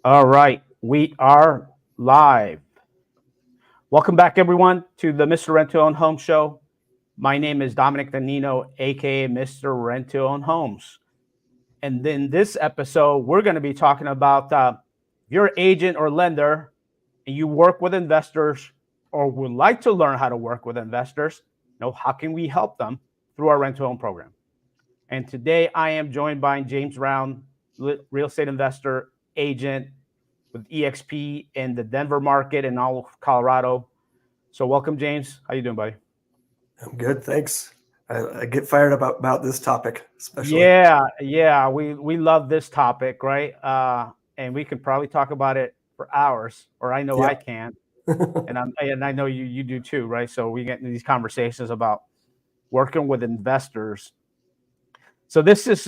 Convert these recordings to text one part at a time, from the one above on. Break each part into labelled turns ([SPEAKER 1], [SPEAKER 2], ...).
[SPEAKER 1] All right, we are live. Welcome back, everyone, to the Mr. Rent to Own Home Show. My name is Dominic Danino, aka Mr. Rent to Own Homes. And in this episode, we're going to be talking about if you're an agent or lender and you work with investors or would like to learn how to work with investors, how can we help them through our rent to own program? And today I am joined by James Brown, real estate investor, agent, with EXP in the Denver market and all of Colorado. So welcome, James. How you doing, buddy?
[SPEAKER 2] I'm good, thanks. I get fired about this topic, especially.
[SPEAKER 1] Yeah. We love this topic, right? And we could probably talk about it for hours, or I know I can, and I know you do too, right? So we get into these conversations about working with investors. So this is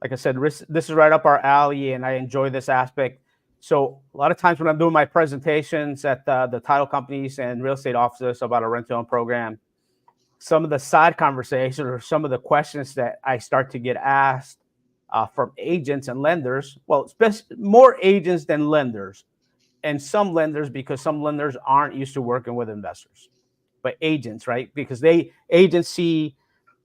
[SPEAKER 1] like I said, this is right up our alley, and I enjoy this aspect. So a lot of times when I'm doing my presentations at the title companies and real estate offices about a rent-to-own program, some of the side conversations or some of the questions that I start to get asked from agents and lenders, well, especially more agents than lenders, and some lenders because some lenders aren't used to working with investors, but agents, right? Because agents see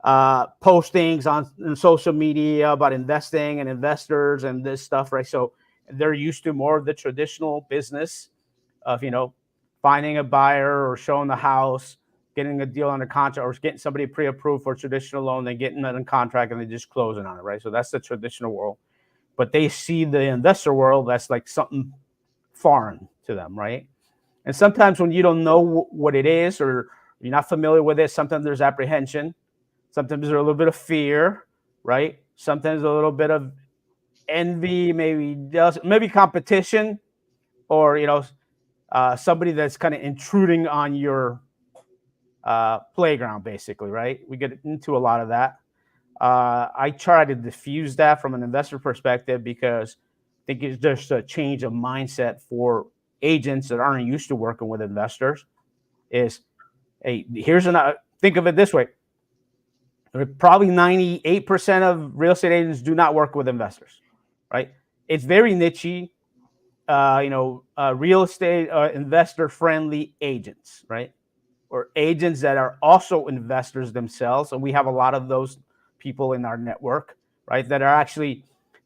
[SPEAKER 1] postings on social media about investing and investors and this stuff, right? So they're used to more of the traditional business of, finding a buyer or showing the house, getting a deal under contract, or getting somebody pre-approved for a traditional loan, then getting that in contract and then just closing on it, right? So that's the traditional world. But they see the investor world that's like something foreign to them, right? And sometimes when you don't know what it is or you're not familiar with it, sometimes there's apprehension. Sometimes there's a little bit of fear, right? Sometimes a little bit of envy, maybe competition, or somebody that's kind of intruding on your playground, basically, right? We get into a lot of that. I try to diffuse that from an investor perspective because I think it's just a change of mindset for agents that aren't used to working with investors. Is, hey, think of it this way. Probably 98% of real estate agents do not work with investors, right? It's very niche, real estate investor-friendly agents, right? Or agents that are also investors themselves. And we have a lot of those people in our network, right? That are actually,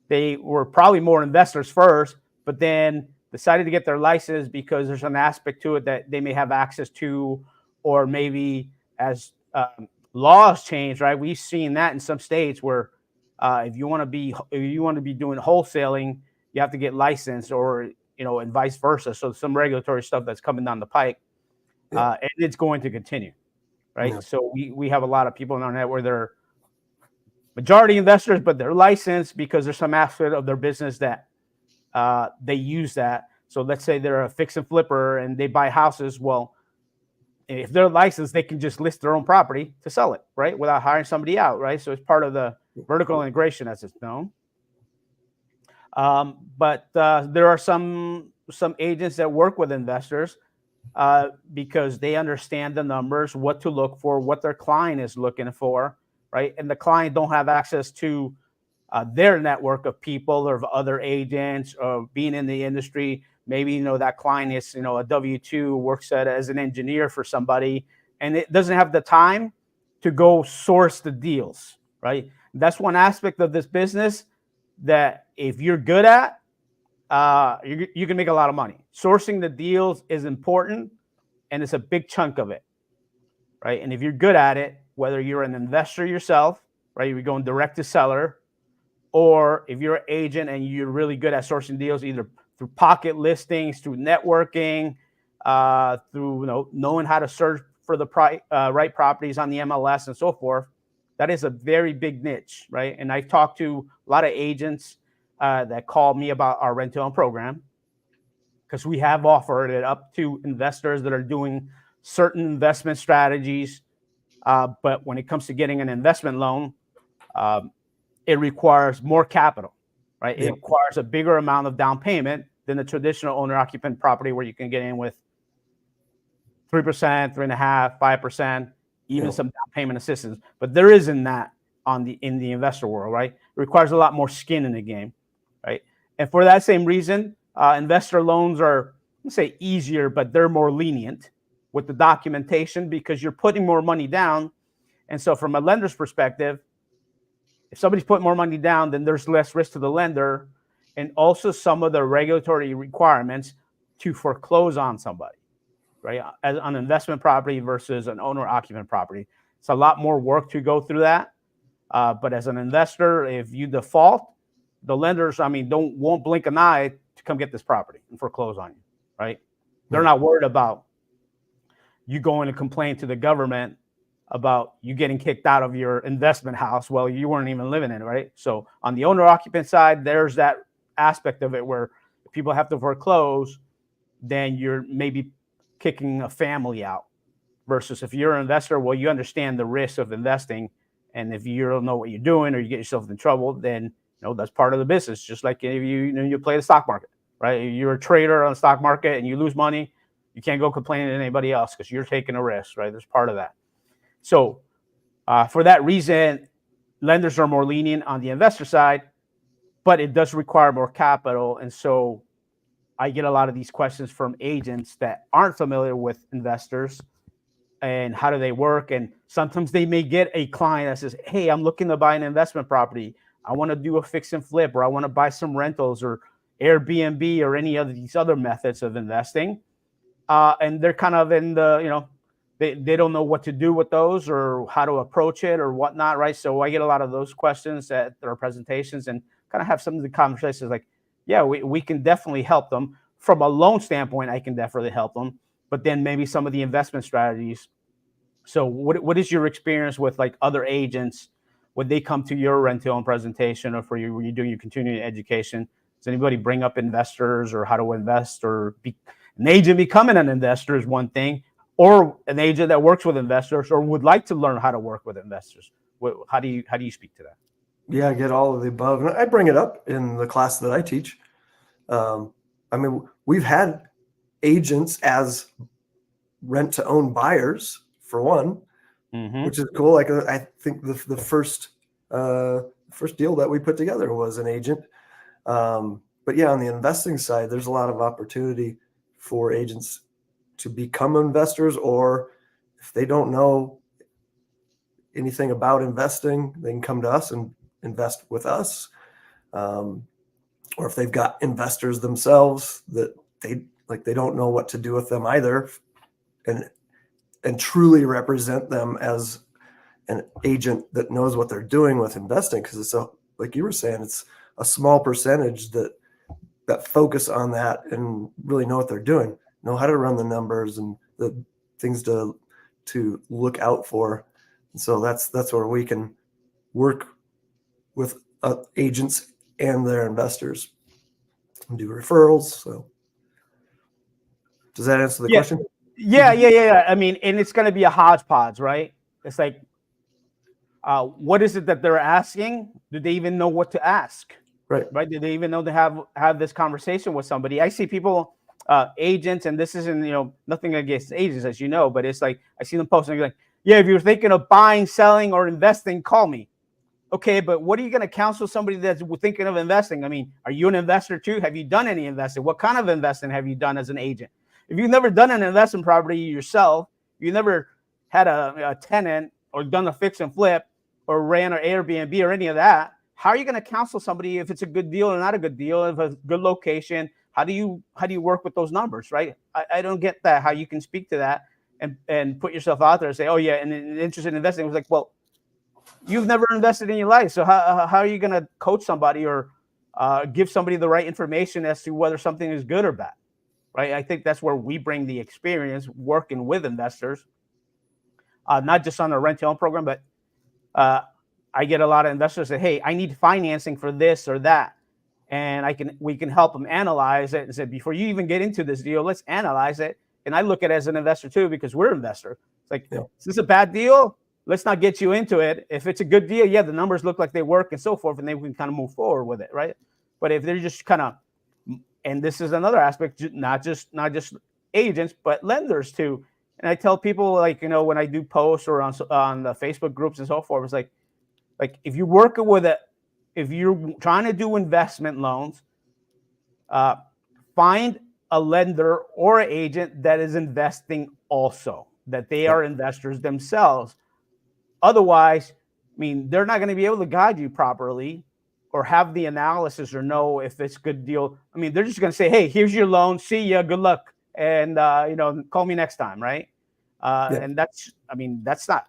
[SPEAKER 1] they were probably more investors first, but then decided to get their license because there's an aspect to it that they may have access to, or maybe as laws change, right? We've seen that in some states where if you want to be doing wholesaling, you have to get licensed, or and vice versa. So some regulatory stuff that's coming down the pike, and it's going to continue, right? So we have a lot of people in our network where they're majority investors, but they're licensed because there's some aspect of their business that they use that. So let's say they're a fix and flipper and they buy houses. Well, if they're licensed, they can just list their own property to sell it, right? Without hiring somebody out, right? So it's part of the vertical integration, as it's known. But there are some agents that work with investors because they understand the numbers, what to look for, what their client is looking for, right? And the client don't have access to their network of people or of other agents or being in the industry. Maybe, that client is, a W-2, works as an engineer for somebody, and it doesn't have the time to go source the deals, right? That's one aspect of this business that if you're good at, you can make a lot of money. Sourcing the deals is important, and it's a big chunk of it, right? And if you're good at it, whether you're an investor yourself, right, you're going direct to seller, or if you're an agent and you're really good at sourcing deals, either through pocket listings, through networking, through knowing how to search for the right properties on the MLS and so forth, that is a very big niche, right? And I've talked to a lot of agents that call me about our rent-to-own program because we have offered it up to investors that are doing certain investment strategies. But when it comes to getting an investment loan, it requires more capital, right? It requires a bigger amount of down payment than the traditional owner-occupant property where you can get in with 3%, 3.5%, 5%, even some down payment assistance. But there isn't that in the investor world, right? It requires a lot more skin in the game, right? And for that same reason, investor loans are, let's say, easier, but they're more lenient with the documentation because you're putting more money down. And so from a lender's perspective, if somebody's putting more money down, then there's less risk to the lender, and also some of the regulatory requirements to foreclose on somebody, right? As an investment property versus an owner-occupant property. It's a lot more work to go through that. But as an investor, if you default, the lenders, won't blink an eye to come get this property and foreclose on you, right? They're not worried about you going to complain to the government about you getting kicked out of your investment house. Well, you weren't even living in it, right? So on the owner-occupant side, there's that aspect of it where if people have to foreclose, then you're maybe kicking a family out. Versus if you're an investor, well, you understand the risk of investing. And if you don't know what you're doing or you get yourself in trouble, then that's part of the business. Just like if you play the stock market, right? If you're a trader on the stock market and you lose money, you can't go complaining to anybody else because you're taking a risk, right? There's part of that. So for that reason, lenders are more lenient on the investor side, but it does require more capital. And so I get a lot of these questions from agents that aren't familiar with investors and how do they work. And sometimes they may get a client that says, hey, I'm looking to buy an investment property. I want to do a fix and flip, or I want to buy some rentals or Airbnb or any of these other methods of investing. And they're kind of in the, they don't know what to do with those or how to approach it or whatnot, right? So I get a lot of those questions at our presentations and kind of have some of the conversations like, yeah, we can definitely help them. From a loan standpoint, I can definitely help them. But then maybe some of the investment strategies. So what is your experience with like other agents when they come to your rent-to-own presentation or for you when you're doing your continuing education? Does anybody bring up investors or how to invest or an agent becoming an investor is one thing, or an agent that works with investors or would like to learn how to work with investors? How do you speak to that?
[SPEAKER 2] Yeah, I get all of the above. And I bring it up in the class that I teach. We've had agents as rent-to-own buyers, for one, which is cool. Like I think the first deal that we put together was an agent. But yeah, on the investing side, there's a lot of opportunity for agents to become investors, or if they don't know anything about investing, they can come to us and invest with us. Or if they've got investors themselves that they don't know what to do with them either, and truly represent them as an agent that knows what they're doing with investing. Because it's like you were saying, it's a small percentage that focus on that and really know what they're doing, know how to run the numbers and the things to look out for. And so that's where we can work with agents and their investors and do referrals. So does that answer the question?
[SPEAKER 1] Yeah. And it's going to be a hodgepodge, right? It's like, what is it that they're asking? Do they even know what to ask? Right? Do they even know to have this conversation with somebody? I see people, agents, and this isn't, nothing against agents, as you know, but it's like, I see them posting like, yeah, if you're thinking of buying, selling, or investing, call me. Okay, but what are you going to counsel somebody that's thinking of investing? Are you an investor too? Have you done any investing? What kind of investing have you done as an agent? If you've never done an investment property yourself, you never had a tenant or done a fix and flip or ran an Airbnb or any of that, how are you going to counsel somebody if it's a good deal or not a good deal, if it's a good location? How do you work with those numbers, right? I don't get that, how you can speak to that and put yourself out there and say, oh yeah, and interested in investing. It was like, well, you've never invested in your life. So how are you going to coach somebody or give somebody the right information as to whether something is good or bad, right? I think that's where we bring the experience working with investors, not just on the rent-to-own program, but I get a lot of investors say, hey, I need financing for this or that. And we can help them analyze it and say, before you even get into this deal, let's analyze it. And I look at it as an investor too, because we're an investor. It's like, Is this a bad deal? Let's not get you into it. If it's a good deal, yeah, the numbers look like they work and so forth, and then we can kind of move forward with it, right? But if they're just kind of, and this is another aspect, not just agents, but lenders too. And I tell people, like, when I do posts or on the Facebook groups and so forth, it's like if you're working with if you're trying to do investment loans, find a lender or an agent that is investing also, that they are investors themselves. Otherwise, I mean, they're not going to be able to guide you properly or have the analysis or know if it's a good deal. I mean, they're just going to say, hey, here's your loan. See ya. Good luck. And, call me next time. Right. And that's not,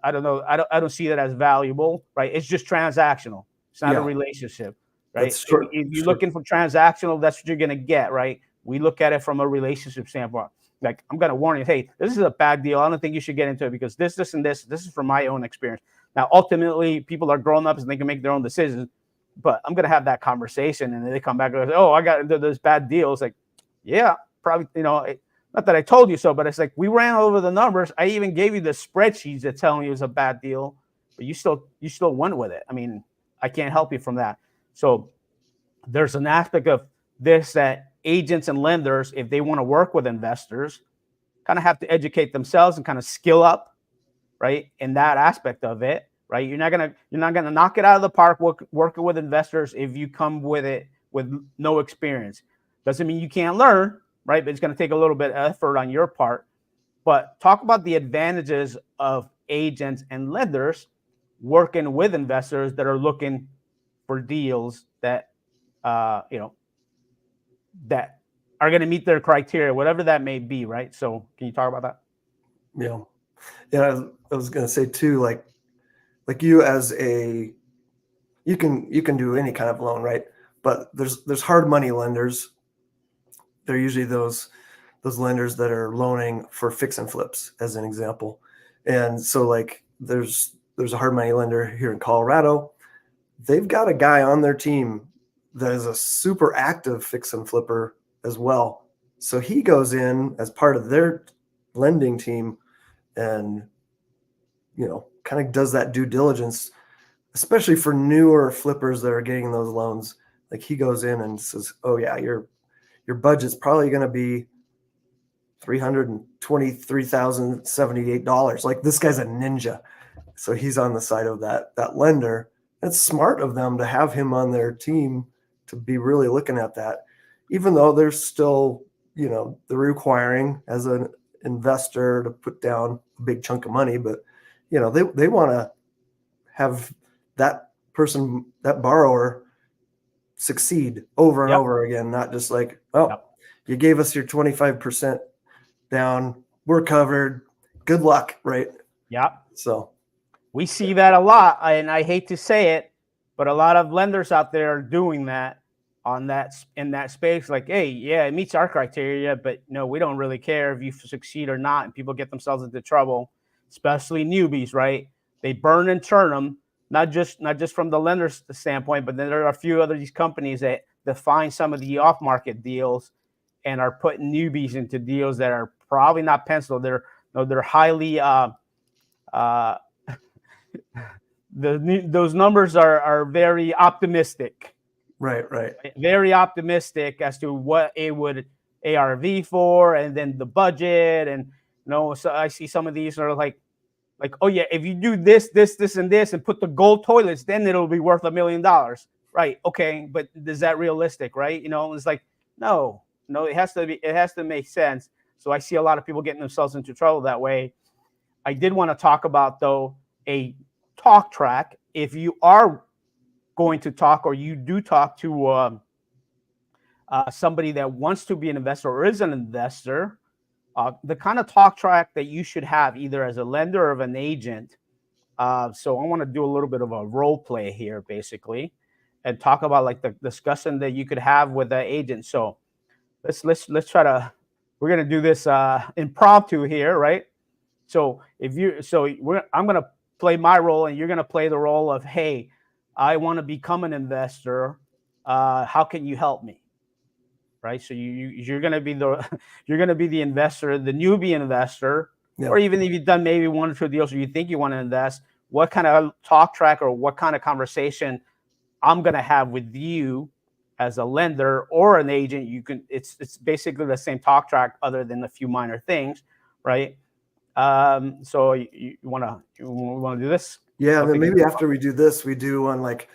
[SPEAKER 1] I don't know. I don't see that as valuable. Right. It's just transactional. It's not a relationship. Right. If you're looking for transactional, that's what you're going to get. Right. We look at it from a relationship standpoint. Like, I'm going to warn you, hey, this is a bad deal. I don't think you should get into it because this, and this is from my own experience. Now, ultimately, people are grown ups and they can make their own decisions, but I'm going to have that conversation. And then they come back and go, oh, I got into this bad deal. It's like, yeah, probably, not that I told you so, but it's like, we ran over the numbers. I even gave you the spreadsheets that telling you it was a bad deal, but you still went with it. I mean, I can't help you from that. So there's an aspect of this that agents and lenders, if they want to work with investors, kind of have to educate themselves and kind of skill up, right, in that aspect of it, right? You're not gonna knock it out of the park working with investors if you come with it with no experience. Doesn't mean you can't learn, right? But it's going to take a little bit of effort on your part. But talk about the advantages of agents and lenders working with investors that are looking for deals that that are going to meet their criteria, whatever that may be, right? So can you talk about that?
[SPEAKER 2] Yeah. I was going to say too, like you as you can do any kind of loan, right? But there's hard money lenders. They're usually those lenders that are loaning for fix and flips, as an example. And so like there's a hard money lender here in Colorado. They've got a guy on their team that is a super active fix and flipper as well. So he goes in as part of their lending team and, kind of does that due diligence, especially for newer flippers that are getting those loans. Like he goes in and says, oh yeah, your budget's probably going to be $323,078. Like, this guy's a ninja. So he's on the side of that lender. It's smart of them to have him on their team to be really looking at that, even though they're still, they're requiring as an investor to put down a big chunk of money, but they want to have that person, that borrower, succeed over and over again, not just like, you gave us your 25% down, we're covered, good luck, right?
[SPEAKER 1] Yeah.
[SPEAKER 2] So
[SPEAKER 1] we see that a lot, and I hate to say it, but a lot of lenders out there are doing that in that space. Like, hey, yeah, it meets our criteria, but no, we don't really care if you succeed or not. And people get themselves into trouble, especially newbies, right? They burn and turn them, not just from the lender's standpoint, but then there are a few other these companies that find some of the off-market deals and are putting newbies into deals that are probably not penciled. They're highly those numbers are very optimistic.
[SPEAKER 2] Right.
[SPEAKER 1] Very optimistic as to what it would ARV for, and then the budget, and so I see some of these are like, oh yeah, if you do this, and this, and put the gold toilets, then it'll be worth $1 million, right? Okay, but is that realistic, right? It's like no, it has to make sense. So I see a lot of people getting themselves into trouble that way. I did want to talk about though a talk track. If you are going to talk, or you do talk to somebody that wants to be an investor or is an investor, the kind of talk track that you should have either as a lender or of an agent. So I want to do a little bit of a role play here, basically, and talk about like the discussion that you could have with the agent. So let's try to, we're going to do this impromptu here, right? So I'm going to play my role and you're going to play the role of, hey, I want to become an investor. How can you help me? Right. So you're going to be the investor, the newbie investor, or even if you've done maybe 1 or 2 deals or you think you want to invest, what kind of talk track or what kind of conversation I'm going to have with you as a lender or an agent. It's basically the same talk track other than a few minor things. Right. So you want to do this?
[SPEAKER 2] Yeah, then maybe after we do this, we do on like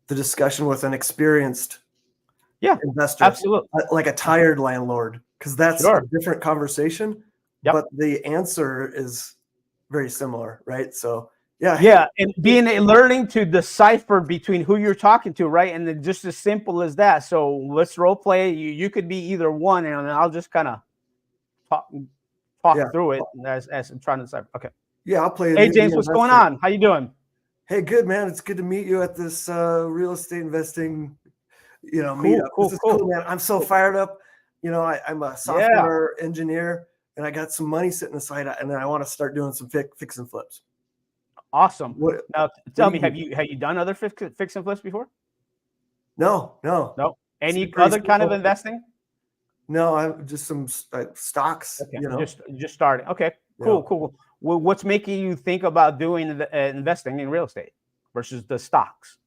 [SPEAKER 2] the discussion with an experienced
[SPEAKER 1] Yeah,
[SPEAKER 2] investor,
[SPEAKER 1] absolutely.
[SPEAKER 2] like a tired landlord, because that's
[SPEAKER 1] Sure.
[SPEAKER 2] a different conversation.
[SPEAKER 1] Yep.
[SPEAKER 2] But the answer is very similar, right? So yeah,
[SPEAKER 1] Yeah, and learning to decipher between who you're talking to, right? And then just as simple as that. So let's role play. You could be either one, and I'll just kind of talk
[SPEAKER 2] yeah,
[SPEAKER 1] through it as I'm trying to decipher. Okay.
[SPEAKER 2] yeah. I'll play.
[SPEAKER 1] Hey
[SPEAKER 2] the
[SPEAKER 1] James, what's going
[SPEAKER 2] investor.
[SPEAKER 1] on? How you doing?
[SPEAKER 2] Hey, good man. It's good to meet you at this real estate investing,
[SPEAKER 1] Cool,
[SPEAKER 2] meetup. This
[SPEAKER 1] cool,
[SPEAKER 2] is cool,
[SPEAKER 1] cool.
[SPEAKER 2] man. I'm so fired up. I'm a
[SPEAKER 1] Yeah,
[SPEAKER 2] software engineer, and I got some money sitting aside, and then I want to start doing some fix and flips.
[SPEAKER 1] awesome.
[SPEAKER 2] What?
[SPEAKER 1] Now
[SPEAKER 2] What
[SPEAKER 1] tell
[SPEAKER 2] do
[SPEAKER 1] me,
[SPEAKER 2] you do?
[SPEAKER 1] have you done other fix and flips before?
[SPEAKER 2] No, no.
[SPEAKER 1] No. Any
[SPEAKER 2] Pretty
[SPEAKER 1] other kind of
[SPEAKER 2] simple.
[SPEAKER 1] investing?
[SPEAKER 2] No, I'm just some stocks.
[SPEAKER 1] Okay, just starting. Okay,
[SPEAKER 2] Yeah.
[SPEAKER 1] cool. Well, what's making you think about doing investing in real estate versus the stocks?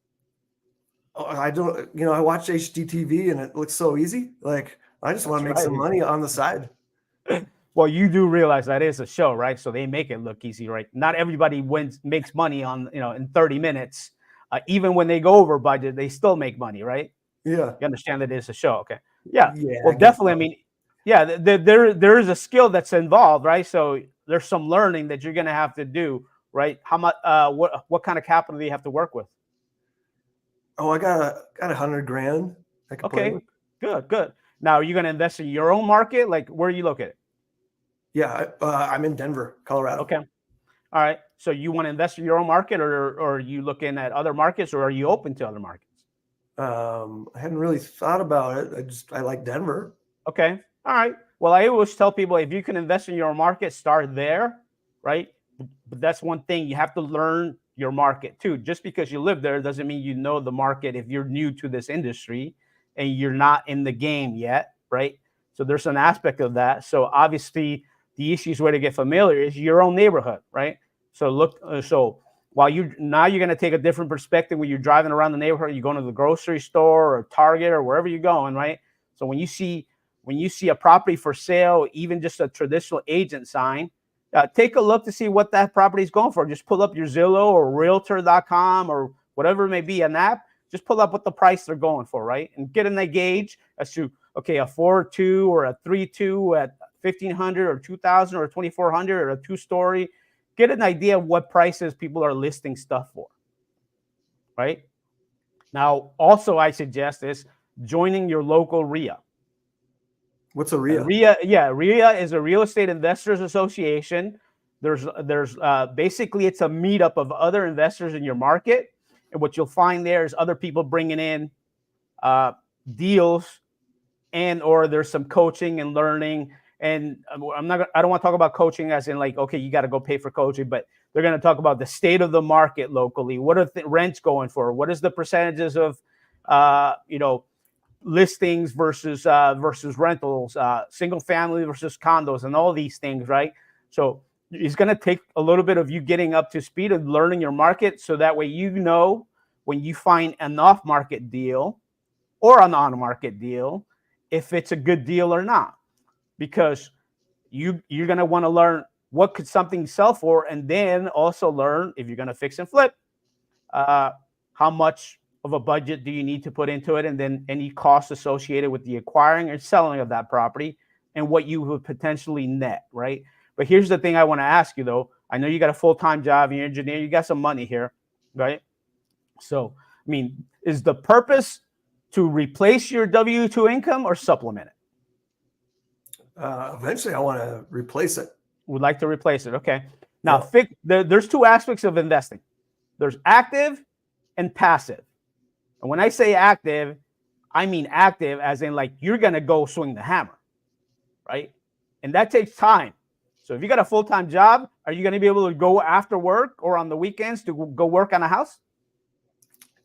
[SPEAKER 2] Oh, I don't. I watch HGTV, and it looks so easy. Like I just want
[SPEAKER 1] That's
[SPEAKER 2] to make some
[SPEAKER 1] right.
[SPEAKER 2] money on the side.
[SPEAKER 1] Well, you do realize that is a show, right? So they make it look easy, right? Not everybody makes money on in 30 minutes. Even when they go over budget, they still make money, right?
[SPEAKER 2] Yeah.
[SPEAKER 1] You understand that it's a show, okay? Yeah.
[SPEAKER 2] Yeah.
[SPEAKER 1] Well,
[SPEAKER 2] I guess
[SPEAKER 1] definitely. I
[SPEAKER 2] so.
[SPEAKER 1] mean, yeah, there is a skill that's involved, right? So there's some learning that you're gonna have to do, right? How much? What kind of capital do you have to work with?
[SPEAKER 2] Oh, I got 100 grand I could play
[SPEAKER 1] Okay,
[SPEAKER 2] with.
[SPEAKER 1] good. Now, are you gonna invest in your own market? Like, where are you located?
[SPEAKER 2] Yeah, I'm in Denver, Colorado.
[SPEAKER 1] Okay. All right. So you want to invest in your own market, or are you looking at other markets, or are you open to other markets?
[SPEAKER 2] I hadn't really thought about it. I like Denver.
[SPEAKER 1] Okay. All right. Well, I always tell people if you can invest in your market, start there, right? But that's one thing you have to learn your market too. Just because you live there doesn't mean you know the market if you're new to this industry and you're not in the game yet, right? So there's an aspect of that. So obviously, the easiest way to get familiar is your own neighborhood, right? So so while you're going to take a different perspective when you're driving around the neighborhood, you're going to the grocery store or Target or wherever you're going, right? So when you see a property for sale, even just a traditional agent sign, take a look to see what that property is going for. Just pull up your Zillow or Realtor.com or whatever it may be, an app. Just pull up what the price they're going for, right? And get a gauge as to, okay, a 4.2 or a 3.2 at 1,500 or 2,000 or 2,400 or a two-story. Get an idea of what prices people are listing stuff for, right? Now, also, I suggest is joining your local RIA.
[SPEAKER 2] What's a RIA?
[SPEAKER 1] RIA is a Real Estate Investors Association. There's basically it's a meetup of other investors in your market, and what you'll find there is other people bringing in deals, and or there's some coaching and learning. And I don't want to talk about coaching as in like, okay, you got to go pay for coaching, but they're going to talk about the state of the market locally. What are the rents going for? What is the percentages of listings versus rentals, single family versus condos, and all these things, right? So it's going to take a little bit of you getting up to speed and learning your market, so that way when you find an off-market deal or an on-market deal, if it's a good deal or not, because you're going to want to learn what could something sell for, and then also learn if you're going to fix and flip, how much of a budget do you need to put into it, and then any costs associated with the acquiring or selling of that property, and what you would potentially net, right? But here's the thing I want to ask you, though. I know you got a full-time job, you're an engineer, you got some money here, right? So, I mean, is the purpose to replace your W-2 income or supplement it?
[SPEAKER 2] Eventually, I want to replace it.
[SPEAKER 1] Would like to replace it. Okay. Now, there's two aspects of investing. There's active and passive. And when I say active, I mean active as in like you're going to go swing the hammer, right? And that takes time. So if you got a full-time job, are you going to be able to go after work or on the weekends to go work on a house?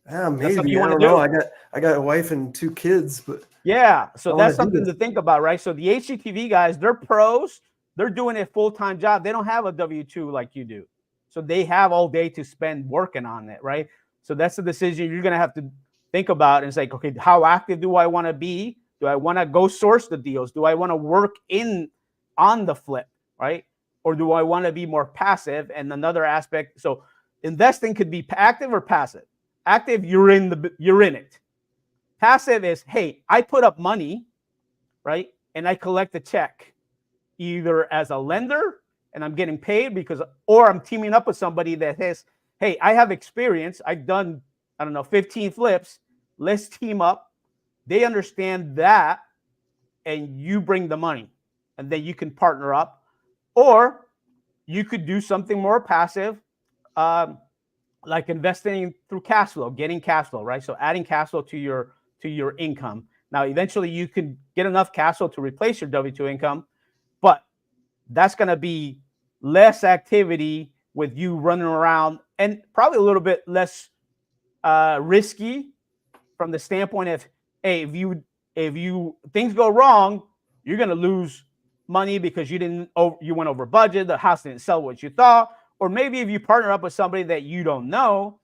[SPEAKER 2] Maybe. I don't know. I got a wife and 2 kids, but
[SPEAKER 1] yeah. So that's something to think about, right? So the HGTV guys, they're pros. They're doing a full-time job. They don't have a W-2 like you do. So they have all day to spend working on it, right? So that's the decision you're going to have to think about, and it's like, okay, how active do I want to be? Do I want to go source the deals? Do I want to work on the flip, right? Or do I want to be more passive? And another aspect, so investing could be active or passive. Active, you're in it. Passive is, hey, I put up money, right? And I collect a check either as a lender and I'm getting paid or I'm teaming up with somebody that says, hey, I have experience. I've done, 15 flips. Let's team up. They understand that, and you bring the money, and then you can partner up. Or you could do something more passive, like investing through cash flow, getting cash flow, right? So adding cash flow to your income. Now, eventually you can get enough cash flow to replace your W-2 income, but that's going to be less activity with you running around, and probably a little bit less risky from the standpoint of, hey, if you things go wrong, you're going to lose money because you went over budget, the house didn't sell what you thought. Or maybe if you partner up with somebody that you don't know,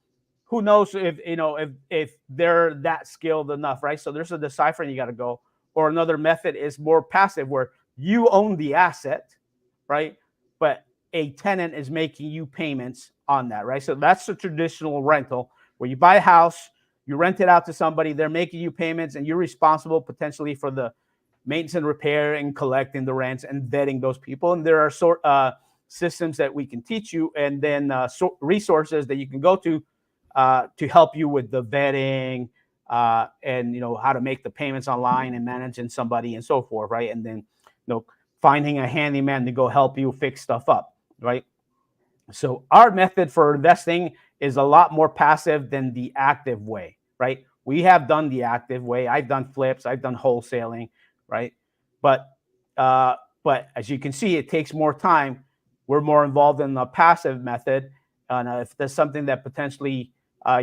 [SPEAKER 1] who knows if they're that skilled enough, right? So there's a deciphering you got to go. Or another method is more passive, where you own the asset, right? But a tenant is making you payments on that, right? So that's the traditional rental, where you buy a house, you rent it out to somebody, they're making you payments, and you're responsible potentially for the maintenance and repair and collecting the rents and vetting those people. And there are systems that we can teach you, and then resources that you can go to help you with the vetting and how to make the payments online and managing somebody and so forth, right? And then finding a handyman to go help you fix stuff up, right? So our method for investing is a lot more passive than the active way, right? We have done the active way. I've done flips. I've done wholesaling, right? But as you can see, it takes more time. We're more involved in the passive method. And if there's something that potentially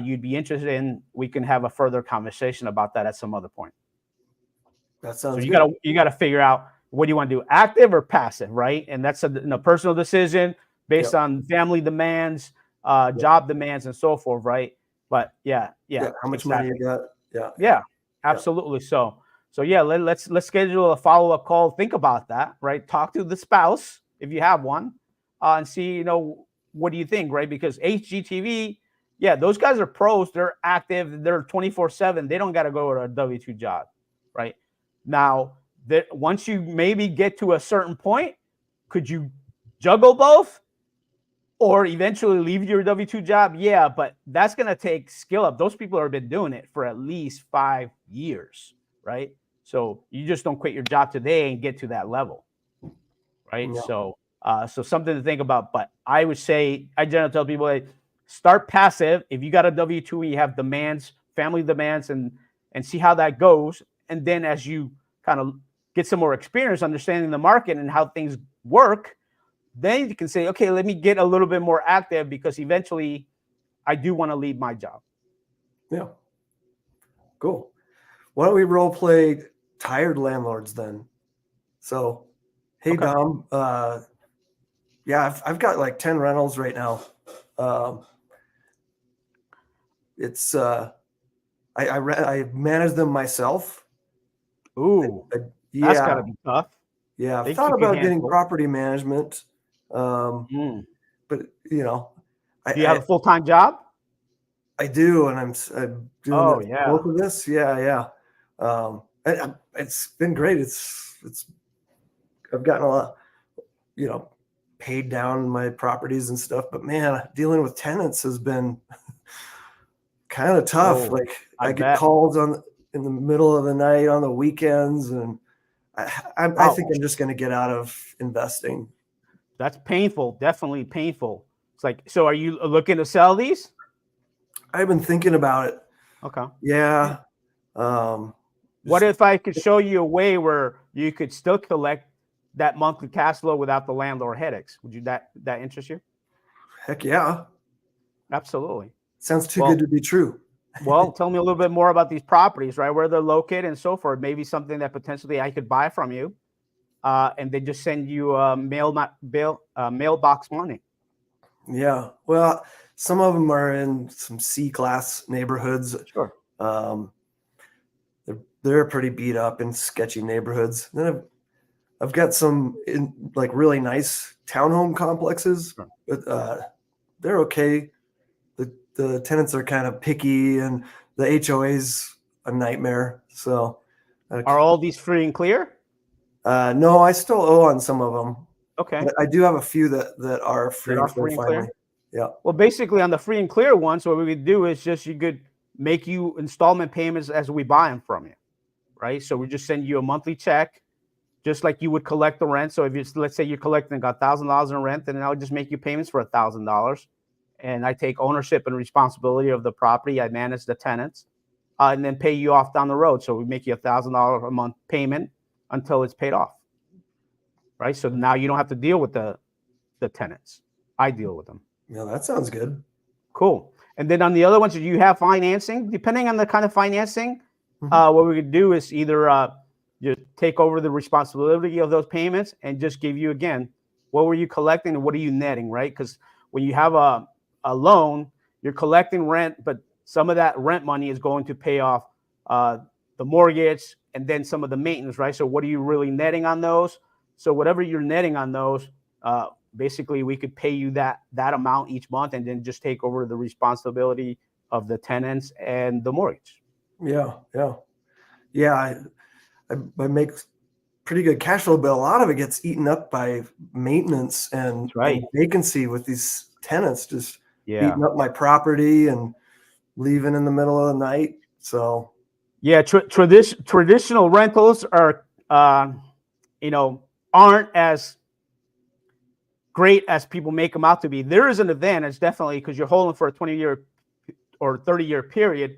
[SPEAKER 1] you'd be interested in, we can have a further conversation about that at some other point.
[SPEAKER 2] That sounds
[SPEAKER 1] so
[SPEAKER 2] good.
[SPEAKER 1] You gotta figure out, what do you want to do, active or passive, right? And that's a personal decision based on family demands, job demands, and so forth, right? But yeah.
[SPEAKER 2] How much money you got?
[SPEAKER 1] Yeah, absolutely. So yeah, let's schedule a follow-up call. Think about that, right? Talk to the spouse if you have one, and see, what do you think, right? Because HGTV, those guys are pros. They're active. They're 24/7. They don't got to go to a W-2 job, right? Now, once you maybe get to a certain point, could you juggle both? Or eventually leave your W-2 job? Yeah, but that's going to take skill up. Those people have been doing it for at least 5 years, right? So you just don't quit your job today and get to that level, right? Yeah. So something to think about. But I would say, I generally tell people, like, start passive. If you got a W-2 and you have demands, family demands, and see how that goes. And then as you kind of get some more experience understanding the market and how things work, then you can say, okay, let me get a little bit more active, because eventually I do want to leave my job.
[SPEAKER 2] Yeah. Cool. Why don't we role play tired landlords then? So, hey, okay. Dom, I've got like 10 rentals right now. It's, I manage them myself.
[SPEAKER 1] Ooh, that's gotta be tough.
[SPEAKER 2] Yeah. I've thought about getting property management. But do you
[SPEAKER 1] have a full-time job?
[SPEAKER 2] I do, and I'm doing both of this. Yeah. It's been great. I've gotten a lot, paid down my properties and stuff, but man, dealing with tenants has been kind of tough. I get calls in the middle of the night on the weekends, and I think I'm just going to get out of investing.
[SPEAKER 1] That's painful. Definitely painful. It's like, so are you looking to sell these?
[SPEAKER 2] I've been thinking about it.
[SPEAKER 1] Okay.
[SPEAKER 2] Yeah.
[SPEAKER 1] What if I could show you a way where you could still collect that monthly cash flow without the landlord headaches? Would that interest you?
[SPEAKER 2] Heck yeah.
[SPEAKER 1] Absolutely.
[SPEAKER 2] Sounds too good to be true.
[SPEAKER 1] Well, tell me a little bit more about these properties, right? Where they're located and so forth. Maybe something that potentially I could buy from you. And they just send you mailbox money.
[SPEAKER 2] Yeah. Well, some of them are in some C-class neighborhoods.
[SPEAKER 1] Sure.
[SPEAKER 2] They're pretty beat up in sketchy neighborhoods. Then I've got some in like really nice townhome complexes, sure. But they're okay. The tenants are kind of picky, and the HOAs a nightmare. So,
[SPEAKER 1] Are all these free and clear?
[SPEAKER 2] no, I still owe on some of them.
[SPEAKER 1] Okay.
[SPEAKER 2] But I do have a few that are free, and clear finally. Yeah.
[SPEAKER 1] Well, basically on the free and clear ones, what we could do is just, you could make you installment payments as we buy them from you, right? So we just send you a monthly check, just like you would collect the rent. So if you, let's say you're collecting $1,000 in rent, then I'll just make you payments for $1,000, and I take ownership and responsibility of the property. I manage the tenants, and then pay you off down the road. So we make you $1,000 a month payment until it's paid off, right? So now you don't have to deal with the tenants. I deal with them.
[SPEAKER 2] Yeah, that sounds good.
[SPEAKER 1] Cool. And then on the other ones, if you have financing, depending on the kind of financing, what we could do is either you take over the responsibility of those payments and just give you, again, what were you collecting and what are you netting, right? Because when you have a loan, you're collecting rent, but some of that rent money is going to pay off the mortgage and then some of the maintenance, right? So what are you really netting on those? So whatever you're netting on those, basically we could pay you that amount each month and then just take over the responsibility of the tenants and the mortgage.
[SPEAKER 2] Yeah. I make pretty good cash flow, but a lot of it gets eaten up by maintenance and,
[SPEAKER 1] right.
[SPEAKER 2] and vacancy with these tenants just
[SPEAKER 1] Yeah.
[SPEAKER 2] eating up my property and leaving in the middle of the night. So
[SPEAKER 1] yeah, traditional rentals are aren't as great as people make them out to be. There is an advantage, definitely, because you're holding for a 20-year or 30-year period,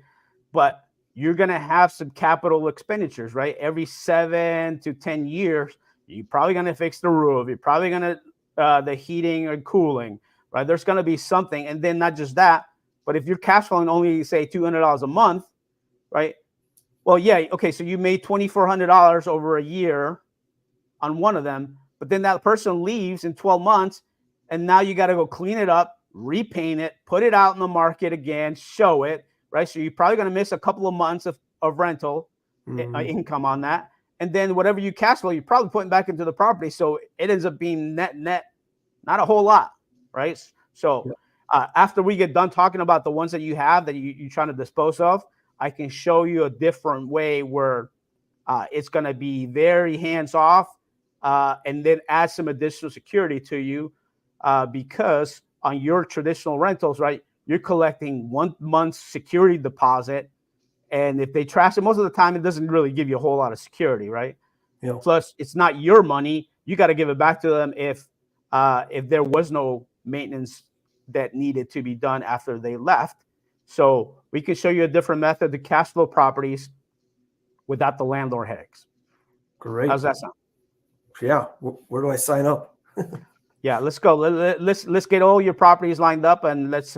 [SPEAKER 1] but you're going to have some capital expenditures, right? Every 7 to 10 years, you're probably going to fix the roof. You're probably going to the heating and cooling, right? There's going to be something. And then not just that, but if you're cash flowing only, say, $200 a month, right? Well, yeah, okay, so you made $2,400 over a year on one of them, but then that person leaves in 12 months, and now you got to go clean it up, repaint it, put it out in the market again, show it, right? So you're probably going to miss a couple of months of rental income on that. And then whatever you cash flow, you're probably putting back into the property. So it ends up being net, not a whole lot, right? So after we get done talking about the ones that you have that you're trying to dispose of, I can show you a different way where it's going to be very hands-off, and then add some additional security to you, because on your traditional rentals, right, you're collecting 1 month's security deposit, and if they trash it, most of the time it doesn't really give you a whole lot of security, right?
[SPEAKER 2] Yeah.
[SPEAKER 1] Plus, it's not your money; you got to give it back to them if there was no maintenance that needed to be done after they left. So we can show you a different method to cash flow properties without the landlord headaches.
[SPEAKER 2] Great.
[SPEAKER 1] How's that sound?
[SPEAKER 2] Yeah. Where do I sign up?
[SPEAKER 1] Yeah, let's go. Let's get all your properties lined up, and let's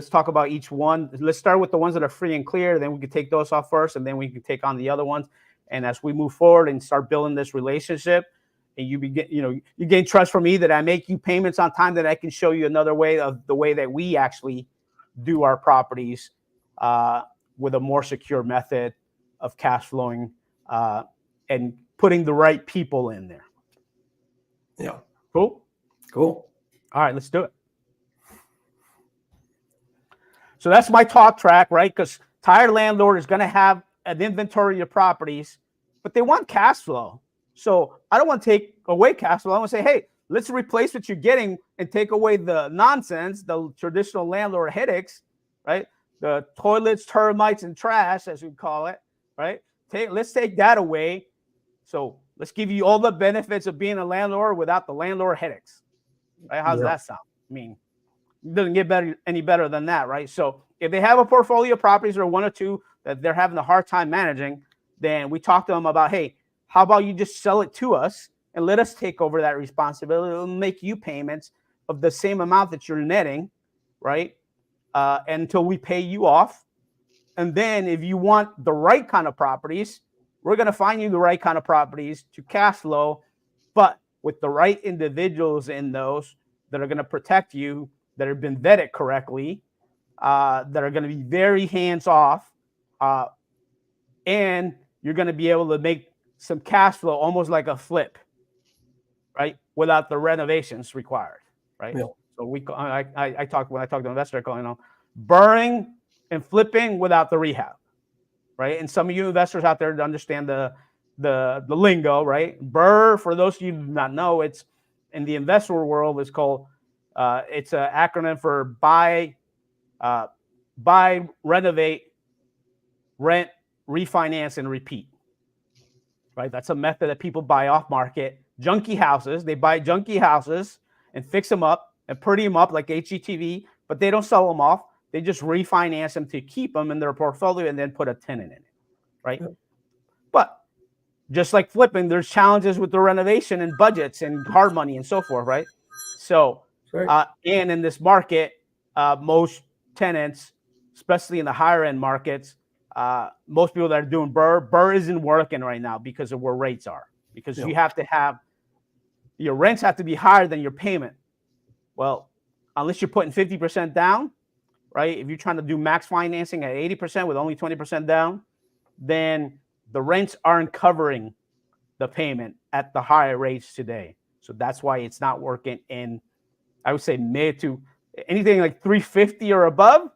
[SPEAKER 1] talk about each one. Let's start with the ones that are free and clear. Then we can take those off first, and then we can take on the other ones. And as we move forward and start building this relationship, and you gain trust from me that I make you payments on time, that I can show you another way of the way that we actually do our properties with a more secure method of cash flowing and putting the right people in there.
[SPEAKER 2] Yeah.
[SPEAKER 1] Cool.
[SPEAKER 2] All
[SPEAKER 1] right, let's do it. So that's my talk track, right? Because tired landlord is going to have an inventory of properties, but they want cash flow. So I don't want to take away cash flow. I want to say, hey, let's replace what you're getting and take away the nonsense, the traditional landlord headaches, right? The toilets, termites, and trash, as we call it, right? Let's take that away. So let's give you all the benefits of being a landlord without the landlord headaches, right? How's that sound? I mean, it doesn't get any better than that, right? So if they have a portfolio of properties or one or two that they're having a hard time managing, then we talk to them about, hey, how about you just sell it to us and let us take over that responsibility? It'll make you payments of the same amount that you're netting, right? Until we pay you off. And then if you want the right kind of properties, we're going to find you the right kind of properties to cash flow, but with the right individuals in those that are going to protect you, that have been vetted correctly, that are going to be very hands-off, and you're going to be able to make some cash flow, almost like a flip, right? Without the renovations required, right?
[SPEAKER 2] Yeah.
[SPEAKER 1] So when I talk to investors, calling on burning and flipping without the rehab. right? And some of you investors out there understand the lingo, right? BRRRR, for those of you who do not know, it's in the investor world, it's called it's an acronym for buy, renovate, rent, refinance, and repeat. Right? That's a method that people buy off market. Junky houses, they buy junky houses and fix them up and pretty them up like HGTV, but they don't sell them off. They just refinance them to keep them in their portfolio and then put a tenant in it, right? Yep. But just like flipping, there's challenges with the renovation and budgets and hard money and so forth, right? So, and in this market, most tenants, especially in the higher end markets, most people that are doing BRRRR isn't working right now because of where rates are. Because you have to have, your rents have to be higher than your payment. Well, unless you're putting 50% down, right? If you're trying to do max financing at 80% with only 20% down, then the rents aren't covering the payment at the higher rates today. So that's why it's not working in, I would say, mid to anything like 350 or above.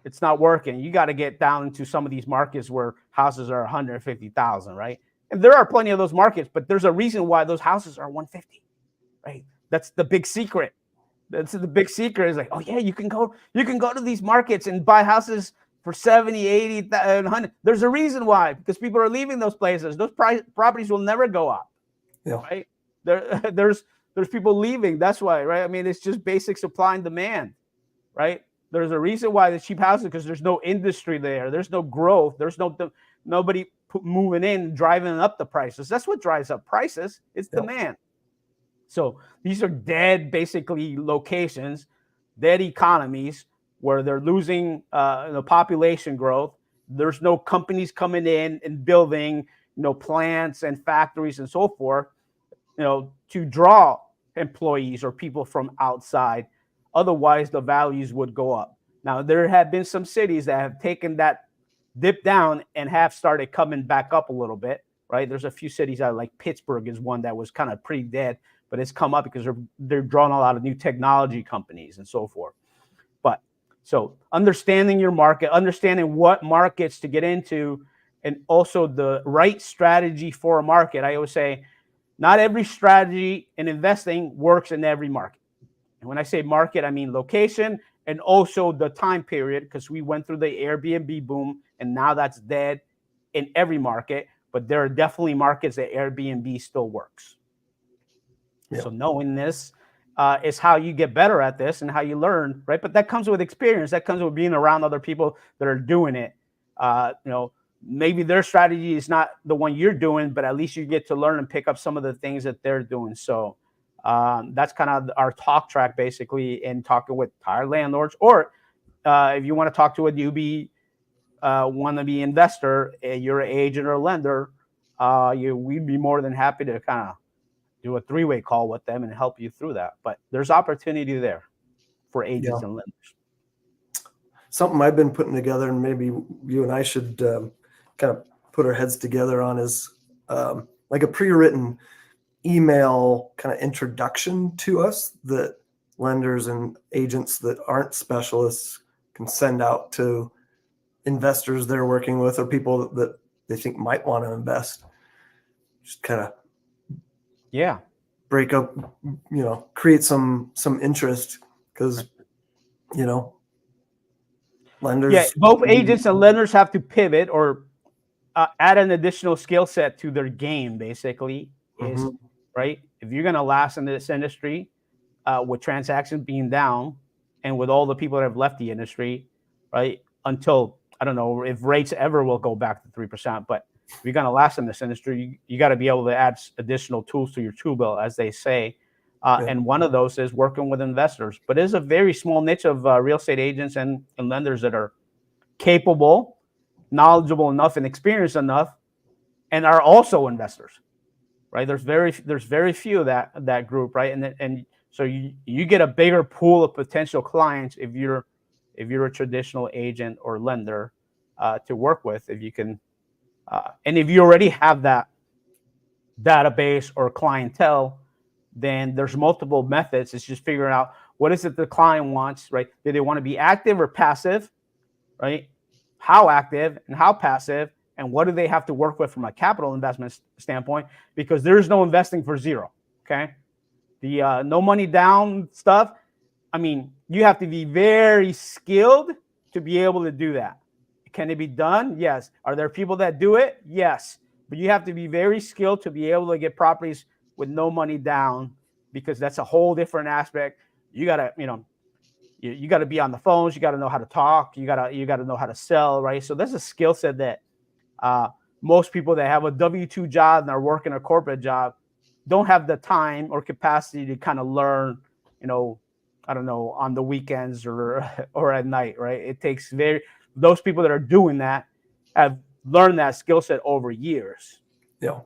[SPEAKER 1] It's not working. You got to get down into some of these markets where houses are 150,000, right? And there are plenty of those markets, but there's a reason why those houses are 150, right? That's the big secret. That's the big secret is like, oh yeah, you can go to these markets and buy houses for 70, 80, 100. There's a reason why, because people are leaving those places. Those properties will never go up, right? There's people leaving. That's why, right? I mean, it's just basic supply and demand, right? There's a reason why the cheap houses, because there's no industry there. There's no growth. There's nobody moving in, driving up the prices. That's what drives up prices. It's demand. So these are dead, basically, locations, dead economies where they're losing the population growth. There's no companies coming in and building, plants and factories and so forth, to draw employees or people from outside. Otherwise, the values would go up. Now, there have been some cities that have taken that dip down and have started coming back up a little bit, right? There's a few cities out, like Pittsburgh is one that was kind of pretty dead, but it's come up because they're drawing a lot of new technology companies and so forth. But so understanding your market, understanding what markets to get into, and also the right strategy for a market. I always say, not every strategy in investing works in every market. And when I say market, I mean location and also the time period, because we went through the Airbnb boom and now that's dead in every market. But there are definitely markets that Airbnb still works. Yeah. So knowing this is how you get better at this and how you learn, right? But that comes with experience. That comes with being around other people that are doing it. Maybe their strategy is not the one you're doing, but at least you get to learn and pick up some of the things that they're doing. So that's kind of our talk track, basically, in talking with tired landlords. Or if you want to talk to a newbie, wannabe investor, you're an agent or a lender, we'd be more than happy to kind of do a three-way call with them and help you through that. But there's opportunity there for agents and lenders.
[SPEAKER 2] Something I've been putting together, and maybe you and I should kind of put our heads together on, is like a pre-written email kind of introduction to us that lenders and agents that aren't specialists can send out to investors they're working with or people that they think might want to invest. Just kind of break up, create some interest, because lenders. Yeah,
[SPEAKER 1] both agents and lenders have to pivot or add an additional skill set to their game, basically, is right. If you're going to last in this industry, with transactions being down and with all the people that have left the industry, right, until, I don't know if rates ever will go back to 3%, but if you're going to last in this industry, you got to be able to add additional tools to your tool belt, as they say. And one of those is working with investors. But it's a very small niche of real estate agents and lenders that are capable, knowledgeable enough, and experienced enough, and are also investors, right? There's very few of that group, right? And so you get a bigger pool of potential clients if you're a traditional agent or lender to work with, if you can. And if you already have that database or clientele, then there's multiple methods. It's just figuring out what is it the client wants, right? Do they want to be active or passive, right? how active and how passive, and what do they have to work with from a capital investment standpoint, because there's no investing for zero. Okay. The no money down stuff, I mean, you have to be very skilled to be able to do that. Can it be done? Yes. Are there people that do it? Yes. But you have to be very skilled to be able to get properties with no money down, because that's a whole different aspect. You gotta, you gotta be on the phones. You gotta know how to talk. You gotta know how to sell, right? So there's a skill set that most people that have a W-2 job and are working a corporate job don't have the time or capacity to kind of learn, I don't know, on the weekends or at night, right? It takes those people that are doing that have learned that skill set over years.
[SPEAKER 2] Yeah.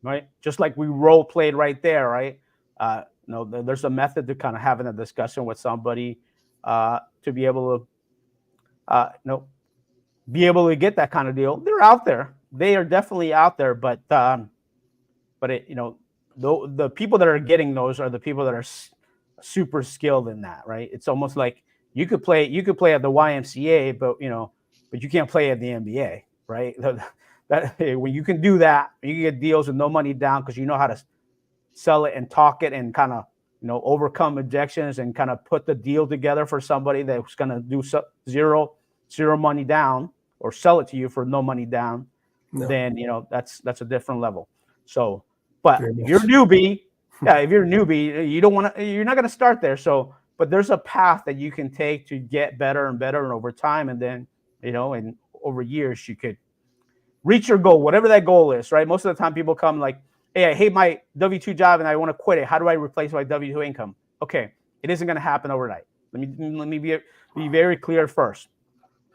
[SPEAKER 1] Right. Just like we role played right there, right? There's a method to kind of having a discussion with somebody to be able to, be able to get that kind of deal. They're out there. They are definitely out there, but the people that are getting those are the people that are super skilled in that, right? It's almost like you could play at the YMCA, but you can't play at the NBA, right? When you can do that, you can get deals with no money down because you know how to sell it and talk it and kind of overcome objections and kind of put the deal together for somebody that's going to do zero money down or sell it to you for no money down. No. Then that's a different level. So, but if you're a newbie, you're not going to start there. So, but there's a path that you can take to get better and better, and over time, and then and over years you could reach your goal, whatever that goal is, right? Most of the time people come like, hey, I hate my W-2 job and I want to quit it. How do I replace my W-2 income? Okay, it isn't going to happen overnight. Let me be very clear first.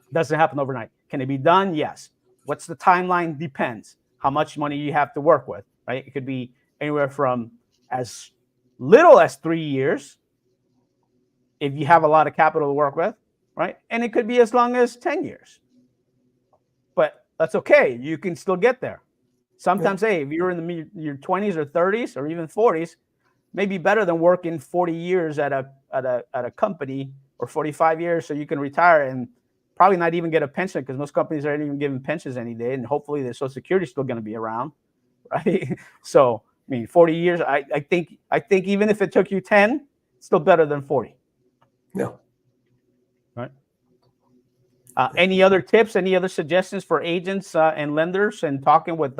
[SPEAKER 1] It doesn't happen overnight. Can it be done? Yes. What's the timeline? Depends. How much money you have to work with, right? It could be anywhere from as little as 3 years if you have a lot of capital to work with, right? And it could be as long as 10 years. But that's okay. You can still get there. Sometimes, hey, if you're in your 20s or 30s or even 40s, maybe better than working 40 years at a company, or 45 years so you can retire and probably not even get a pension, because most companies aren't even giving pensions any day, and hopefully the Social Security is still going to be around, right? So, 40 years, I think even if it took you 10, it's still better than 40.
[SPEAKER 2] Yeah.
[SPEAKER 1] Right. Any other tips, any other suggestions for agents and lenders and talking with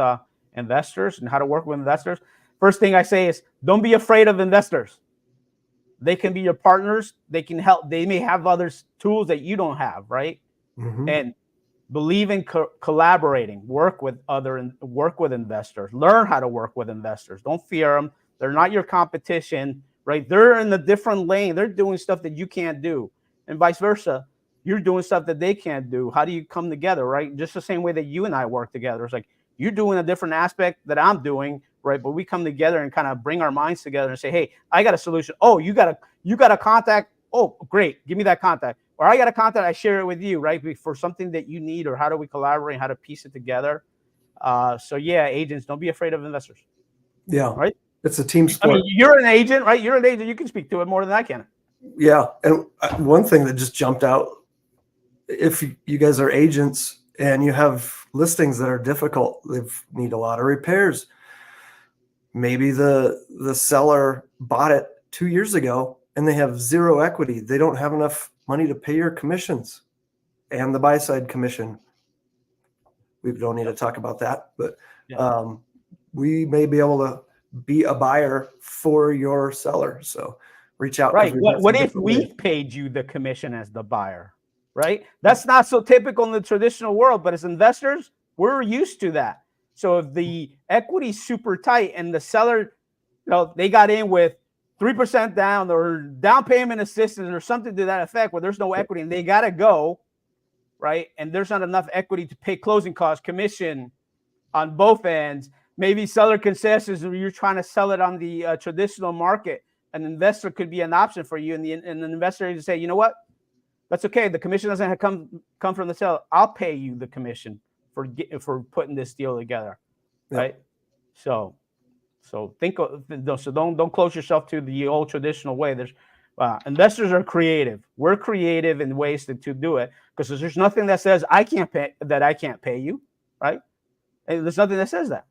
[SPEAKER 1] investors and how to work with investors? First thing I say is don't be afraid of investors. They can be your partners. They can help. They may have other tools that you don't have, right? Mm-hmm. And believe in collaborating. Work with investors. Learn how to work with investors. Don't fear them. They're not your competition, right? They're in a different lane. They're doing stuff that you can't do, and vice versa. You're doing stuff that they can't do. How do you come together, right? Just the same way that you and I work together. It's like you're doing a different aspect that I'm doing, right? But we come together and kind of bring our minds together and say, hey, I got a solution. Oh, you got a contact. Oh, great. Give me that contact. Or I got a contact. I share it with you, right? For something that you need, or how do we collaborate, how to piece it together. So yeah, agents, don't be afraid of investors.
[SPEAKER 2] Yeah.
[SPEAKER 1] Right.
[SPEAKER 2] It's a team sport.
[SPEAKER 1] You're an agent, right? You're an agent. You can speak to it more than I can.
[SPEAKER 2] Yeah. And one thing that just jumped out, if you guys are agents and you have listings that are difficult, they need a lot of repairs. Maybe the seller bought it 2 years ago and they have zero equity. They don't have enough money to pay your commissions and the buy side commission. We don't need to talk about that, but we may be able to be a buyer for your seller. So reach out.
[SPEAKER 1] Right. What if we paid you the commission as the buyer? Right. That's not so typical in the traditional world, but as investors, we're used to that. So if the equity's super tight and the seller, they got in with 3% down or down payment assistance or something to that effect, where there's no equity and they got to go, right? And there's not enough equity to pay closing costs, commission on both ends. Maybe seller concessions, or you're trying to sell it on the traditional market. An investor could be an option for you, and the investor to say, you know what? That's okay. The commission doesn't come from the seller. I'll pay you the commission for putting this deal together, right? So don't close yourself to the old traditional way. Investors are creative. We're creative in ways to do it because there's nothing that says I can't pay you, right? And there's nothing that says that.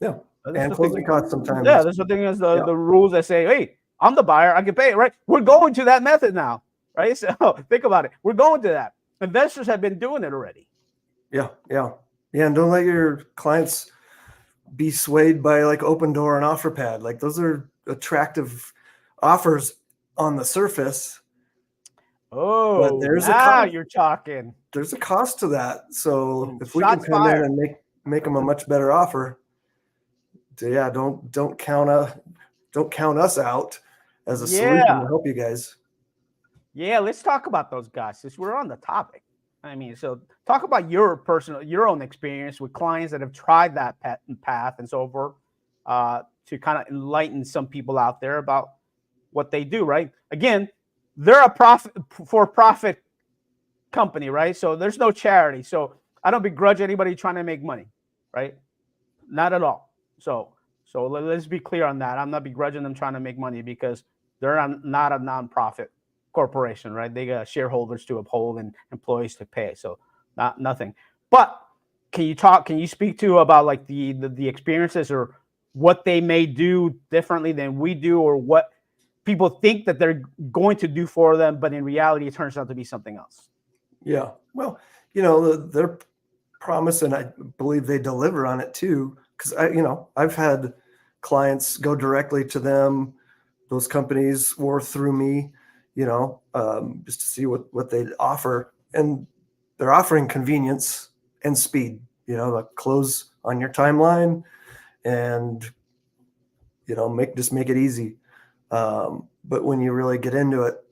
[SPEAKER 2] Yeah.
[SPEAKER 1] There's
[SPEAKER 2] And closing costs sometimes.
[SPEAKER 1] Yeah, there's nothing as the rules that say, hey, I'm the buyer, I can pay it, right? We're going to that method now, right? So think about it. We're going to that. Investors have been doing it already.
[SPEAKER 2] Yeah. And don't let your clients be swayed by like Opendoor and OfferPad. Like those are attractive offers on the surface.
[SPEAKER 1] Oh,
[SPEAKER 2] but there's
[SPEAKER 1] now you're talking.
[SPEAKER 2] There's a cost to that. So if we can come in and make them a much better offer, don't count us out as a solution to help you guys.
[SPEAKER 1] Yeah, let's talk about those guys since we're on the topic. I mean, so talk about your own experience with clients that have tried that path and so forth, to kind of enlighten some people out there about what they do, right? Again, they're a for-profit company, right? So there's no charity. So I don't begrudge anybody trying to make money, right? Not at all. So let's be clear on that. I'm not begrudging them trying to make money because they're not a nonprofit corporation, right? They got shareholders to uphold and employees to pay. So nothing. But can you speak to about like the experiences or what they may do differently than we do, or what people think that they're going to do for them, but in reality it turns out to be something else?
[SPEAKER 2] Yeah. Well, their promise, and I believe they deliver on it too. Because I've had clients go directly to them, those companies, or through me, just to see what they offer, and they're offering convenience and speed. Like close on your timeline, and make it easy. But when you really get into it,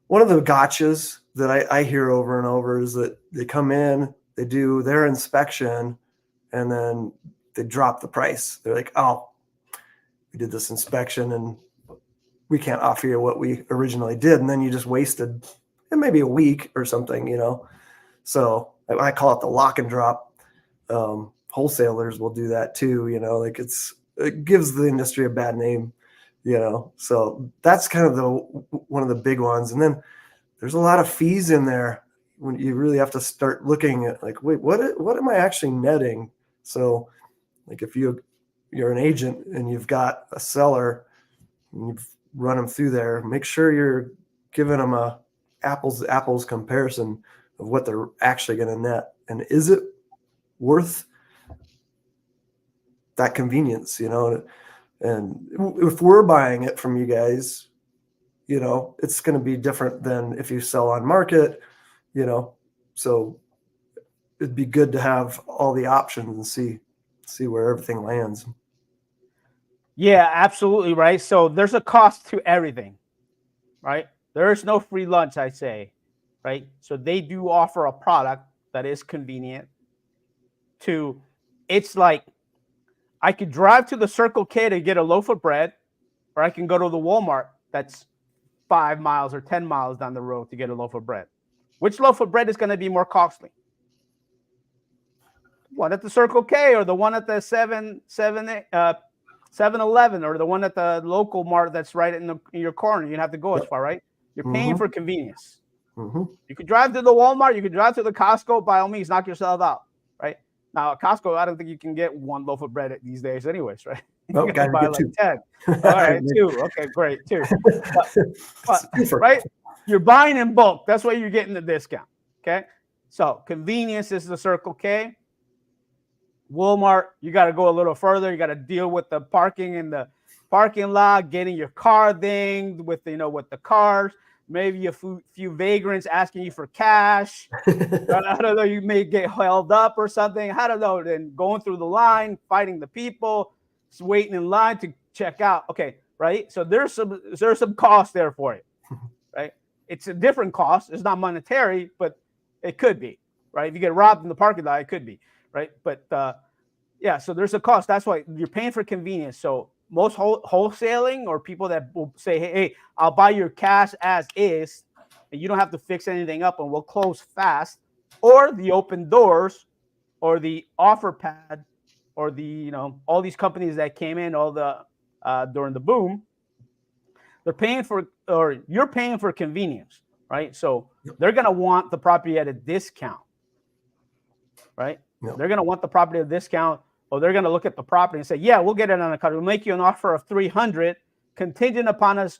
[SPEAKER 2] one of the gotchas that I hear over and over is that they come in, they do their inspection, and then they drop the price. They're like, oh, we did this inspection and we can't offer you what we originally did. And then you just wasted maybe a week or something, So I call it the lock and drop. Wholesalers will do that too, like it gives the industry a bad name, So that's kind of one of the big ones. And then there's a lot of fees in there when you really have to start looking at like, wait, what am I actually netting? So like if you're an agent and you've got a seller and you've run them through there, make sure you're giving them a apples to apples comparison of what they're actually going to net. And is it worth that convenience, And if we're buying it from you guys, it's going to be different than if you sell on market, So it'd be good to have all the options and see where everything lands.
[SPEAKER 1] Yeah, absolutely, right? So there's a cost to everything, right? There's no free lunch, I say, right? So they do offer a product that is convenient. It's like I could drive to the Circle K to get a loaf of bread, or I can go to the Walmart that's 5 miles or 10 miles down the road to get a loaf of bread. Which loaf of bread is going to be more costly? One at the Circle K, or the one at the 7-Eleven, or the one at the local mart that's right in your corner? You don't have to go as far, right? You're paying for convenience. You could drive to the Walmart, you could drive to the Costco, by all means, knock yourself out, right? Now, at Costco, I don't think you can get one loaf of bread these days anyways, right?
[SPEAKER 2] Nope,
[SPEAKER 1] you gotta buy like
[SPEAKER 2] 2.
[SPEAKER 1] 10. All right, 2. Okay, great, 2. But right? You're buying in bulk. That's why you're getting the discount, okay? So convenience is the Circle K. Walmart, you got to go a little further. You got to deal with the parking in the parking lot, getting your car dinged with the cars. Maybe a few vagrants asking you for cash. I don't know. You may get held up or something. I don't know. Then going through the line, fighting the people, just waiting in line to check out. Okay, right. So there's some cost there for it, right? It's a different cost. It's not monetary, but it could be, right? If you get robbed in the parking lot, it could be. Right. But yeah, so there's a cost. That's why you're paying for convenience. So most wholesaling, or people that will say, hey, I'll buy your cash as is, and you don't have to fix anything up, and we'll close fast, or the Opendoors, or the OfferPad, or the all these companies that came in during the boom. They're paying for, or you're paying for convenience, right? So
[SPEAKER 2] Yep.
[SPEAKER 1] they're going to want the property at a discount, right?
[SPEAKER 2] Yep.
[SPEAKER 1] They're going to want the property at a discount, or they're going to look at the property and say, yeah, we'll get it on a cut. We'll make you an offer of 300 contingent upon us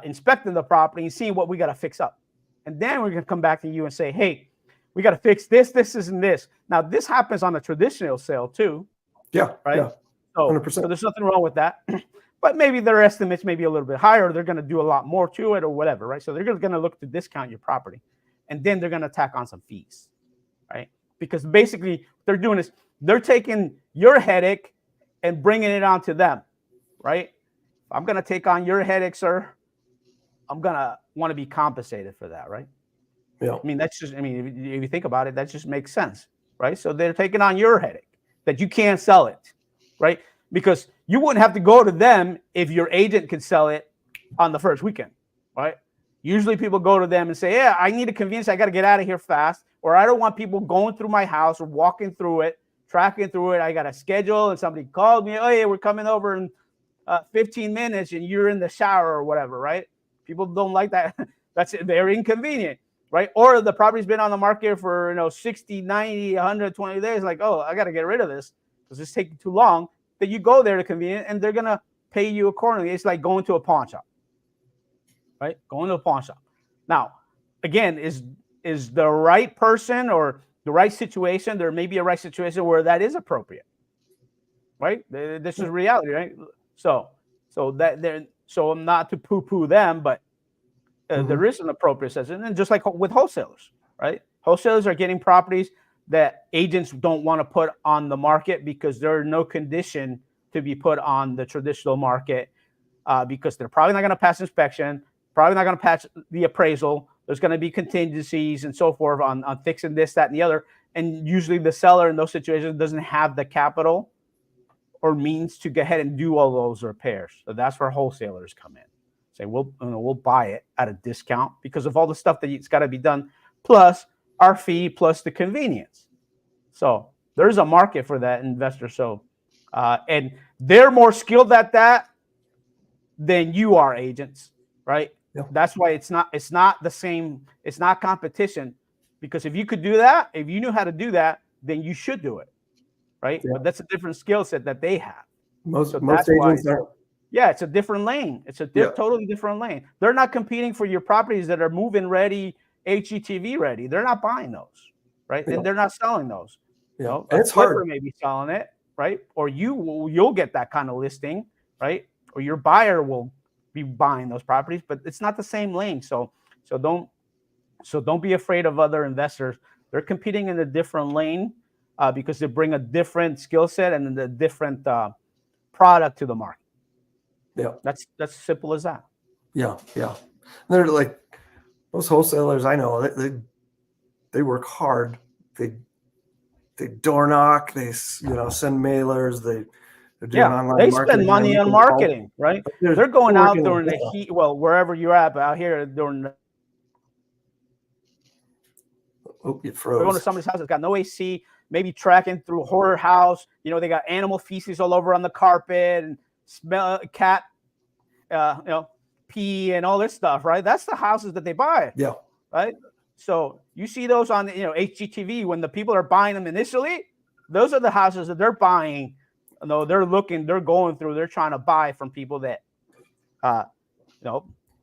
[SPEAKER 1] inspecting the property and seeing what we got to fix up. And then we're going to come back to you and say, hey, we got to fix this, this, and this. Now, this happens on a traditional sale too.
[SPEAKER 2] Yeah.
[SPEAKER 1] Right.
[SPEAKER 2] Yeah.
[SPEAKER 1] So
[SPEAKER 2] 100%.
[SPEAKER 1] there's nothing wrong with that. But maybe their estimates may be a little bit higher, or they're going to do a lot more to it or whatever, right? So they're going to look to discount your property. And then they're going to tack on some fees, right? Because basically what they're doing is they're taking your headache and bringing it onto them, right? If I'm going to take on your headache, sir, I'm going to want to be compensated for that, right?
[SPEAKER 2] Yeah.
[SPEAKER 1] I mean, that's just, I mean, if you think about it, that just makes sense, right? So they're taking on your headache that you can't sell it, right? Because you wouldn't have to go to them if your agent could sell it on the first weekend, right? Usually people go to them and say, yeah, I need a convenience. I got to get out of here fast, or I don't want people going through my house or walking through it, tracking through it. I got a schedule, and somebody called me, oh, yeah, we're coming over in 15 minutes and you're in the shower or whatever, right? People don't like that. That's very inconvenient, right? Or the property's been on the market for 60, 90, 120 days. Like, oh, I got to get rid of this because it's taking too long. That you go there to convenient, and they're gonna pay you accordingly. It's like going to a pawn shop, right? Going to a pawn shop. Now, again, is the right person or the right situation? There may be a right situation where that is appropriate, right? This is reality, right? So I'm not to poo-poo them, but there is an appropriate situation. And just like with wholesalers, right? Wholesalers are getting properties that agents don't want to put on the market because they're no condition to be put on the traditional market because they're probably not going to pass inspection, probably not going to pass the appraisal. There's going to be contingencies and so forth on fixing this, that, and the other. And usually the seller in those situations doesn't have the capital or means to go ahead and do all those repairs. So that's where wholesalers come in. Say, we'll buy it at a discount because of all the stuff that it's got to be done, plus our fee, plus the convenience. So there's a market for that investor. So, and they're more skilled at that than you are, agents, right?
[SPEAKER 2] Yeah.
[SPEAKER 1] That's why it's not the same. It's not competition, because if you could do that, if you knew how to do that, then you should do it, right?
[SPEAKER 2] Yeah.
[SPEAKER 1] But that's a different skill set that they have.
[SPEAKER 2] Most
[SPEAKER 1] that's
[SPEAKER 2] agents
[SPEAKER 1] why-
[SPEAKER 2] aren't.
[SPEAKER 1] Yeah, it's a different lane. It's a totally different lane. They're not competing for your properties that are move-in ready, HGTV ready. They're not buying those, right?
[SPEAKER 2] Yeah.
[SPEAKER 1] And they're not selling those.
[SPEAKER 2] Yeah,
[SPEAKER 1] A
[SPEAKER 2] and it's
[SPEAKER 1] flipper
[SPEAKER 2] hard.
[SPEAKER 1] may be selling it, right? Or you'll get that kind of listing, right? Or your buyer will be buying those properties, but it's not the same lane. So don't be afraid of other investors. They're competing in a different lane because they bring a different skill set and a different product to the market.
[SPEAKER 2] Yeah,
[SPEAKER 1] That's as simple as that.
[SPEAKER 2] yeah. They're like those wholesalers I know. They work hard. They door knock. They send mailers. They're doing online
[SPEAKER 1] they
[SPEAKER 2] marketing.
[SPEAKER 1] spend money on marketing, right? They're going out during the heat. Well, wherever you're at, but out here during the,
[SPEAKER 2] oh, you
[SPEAKER 1] going to
[SPEAKER 2] froze.
[SPEAKER 1] somebody's house that's got no AC, maybe tracking through a horror house. They got animal feces all over on the carpet and smell cat, pee and all this stuff, right? That's the houses that they buy,
[SPEAKER 2] Yeah,
[SPEAKER 1] right? So you see those on HGTV when the people are buying them initially. Those are the houses that they're buying. They're going through. They're trying to buy from people that,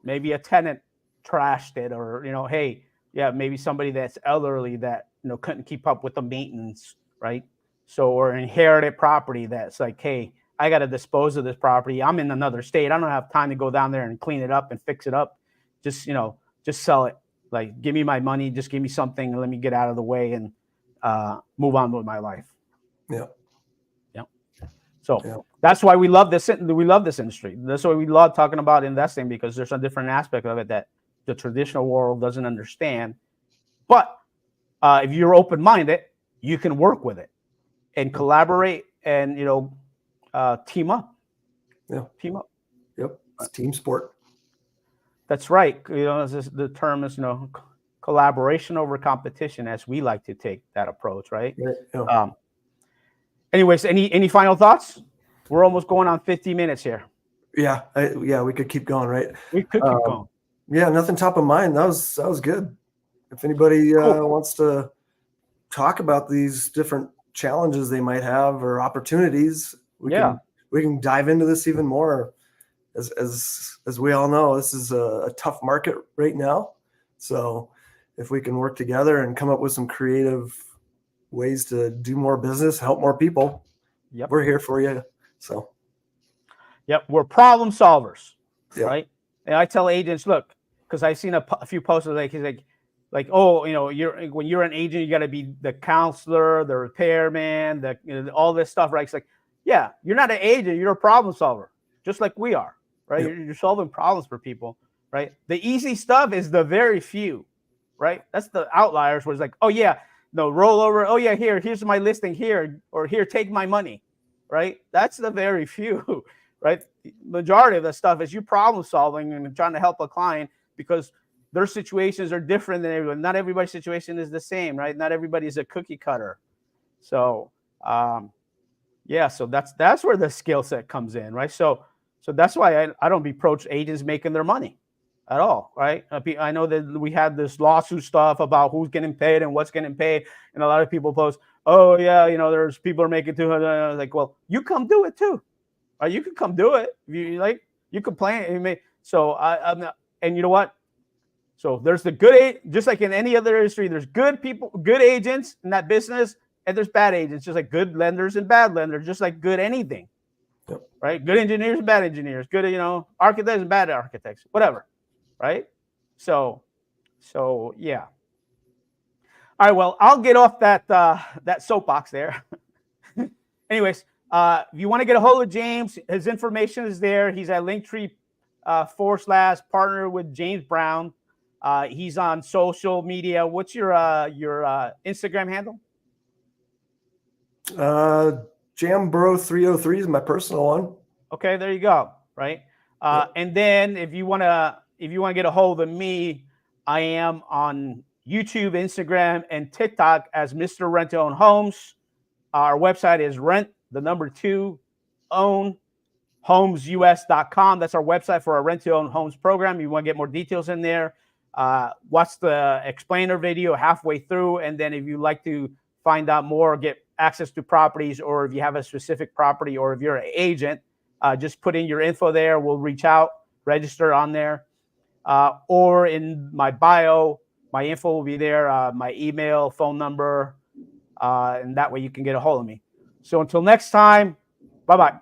[SPEAKER 1] maybe a tenant trashed it, or hey, yeah, maybe somebody that's elderly that couldn't keep up with the maintenance, right? So, or inherited property that's like, hey, I got to dispose of this property. I'm in another state. I don't have time to go down there and clean it up and fix it up. Just sell it. Like, give me my money. Just give me something and let me get out of the way and move on with my life.
[SPEAKER 2] yeah.
[SPEAKER 1] So that's why we love this. We love this industry. That's why we love talking about investing, because there's a different aspect of it that the traditional world doesn't understand. But if you're open-minded, you can work with it and collaborate and team up.
[SPEAKER 2] Yeah.
[SPEAKER 1] Team up.
[SPEAKER 2] Yep. It's team sport.
[SPEAKER 1] That's right. The term is collaboration over competition, as we like to take that approach, right? Anyways, any final thoughts? We're almost going on 50 minutes here.
[SPEAKER 2] Yeah, we could keep going, right?
[SPEAKER 1] We could keep going.
[SPEAKER 2] Yeah, nothing top of mind. That was good. If anybody
[SPEAKER 1] Cool.
[SPEAKER 2] wants to talk about these different challenges they might have or opportunities, we can dive into this even more. As we all know, this is a tough market right now. So if we can work together and come up with some creative ways to do more business, help more people, we're here for you. So,
[SPEAKER 1] we're problem solvers,
[SPEAKER 2] Yep.
[SPEAKER 1] right? And I tell agents, look, because I've seen a few posts like, oh, when you're an agent, you got to be the counselor, the repairman, all this stuff, right? It's like, yeah, you're not an agent, you're a problem solver, just like we are, right?
[SPEAKER 2] Yep.
[SPEAKER 1] You're solving problems for people, right? The easy stuff is the very few, right? That's the outliers where it's like, oh yeah, no, roll over. Oh yeah, here's my listing here, or here, take my money, right? That's the very few, right? The majority of the stuff is you problem solving and trying to help a client because their situations are different than everyone. Not everybody's situation is the same, right? Not everybody's a cookie cutter. So, so that's where the skill set comes in, right? So that's why I don't approach agents making their money at all, right? I know that we had this lawsuit stuff about who's getting paid and what's getting paid, and a lot of people post, oh yeah, there's people are making 200. Like, well, you come do it too, right? You can come do it if you like. You complain, so I'm not, and you know what? So there's the good, just like in any other industry, there's good people, good agents in that business, and there's bad agents, just like good lenders and bad lenders, just like good anything, right? Good engineers and bad engineers, good, architects and bad architects, whatever, right? So yeah. All right, well, I'll get off that soapbox there. Anyways, if you want to get a hold of James, his information is there. He's at Linktree /partner with James Brown. He's on social media. What's your Instagram handle?
[SPEAKER 2] Jambro303 is my personal one.
[SPEAKER 1] Okay, there you go. Right. And then if you want to get a hold of me, I am on YouTube, Instagram, and TikTok as Mr. Rent to Own Homes. Our website is rent2ownhomesus.com. That's our website for our Rent to Own Homes program. You want to get more details in there, watch the explainer video halfway through. And then if you like to find out more, get access to properties, or if you have a specific property, or if you're an agent, just put in your info there. We'll reach out, register on there. Or in my bio, my info will be there, my email, phone number, and that way you can get a hold of me. So until next time, bye-bye.